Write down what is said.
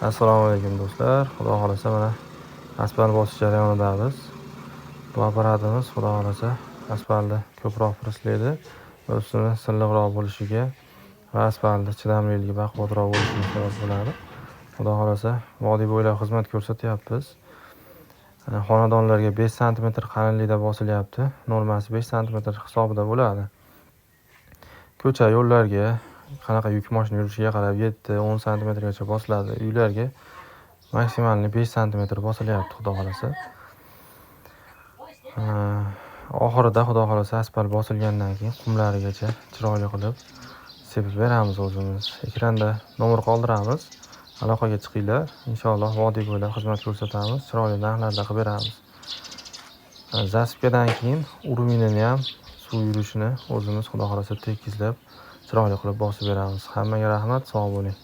Assalomu alaykum do'stlar. Xudo xolasa mana asfalt bosish jarayonidamiz. Bu apparatimiz xudo xolasa asfaltni ko'proq prislaydi va ustini silliqroq bo'lishiga va asfaltni chidamliligi baquvvatroq bo'lishiga sabab bo'ladi. Xudo xolasa vodiy bo'ylab xizmat ko'rsatyapmiz. Xonadonlarga 5 sm qalinlikda bosilyapti. Normasi 5 sm hisobida bo'ladi. Ko'cha yo'llarga qanaqa yuk mashina yurishiga qarab 7-10 sm-gacha bosiladi. Uylarga maksimalni 5 sm bosilyapti xudo xolasa. Oxirida xudo xolasa asfalt bosilgandan keyin qumlarigacha chiroyli qilib sepib beramiz o'zimiz. Ekranda nomer qoldiramiz. Aloqaga chiqinglar. Inshaalloh vodiy bo'ylab xizmat ko'rsatamiz. Chiroyli narxlarda qilib beramiz. Zasipkadan keyin uruminini ham suv yurishini o'zimiz xudo xolasa tekizlab chiroyli qilib bosib beramiz. Hammaga rahmat, sog' bo'ling.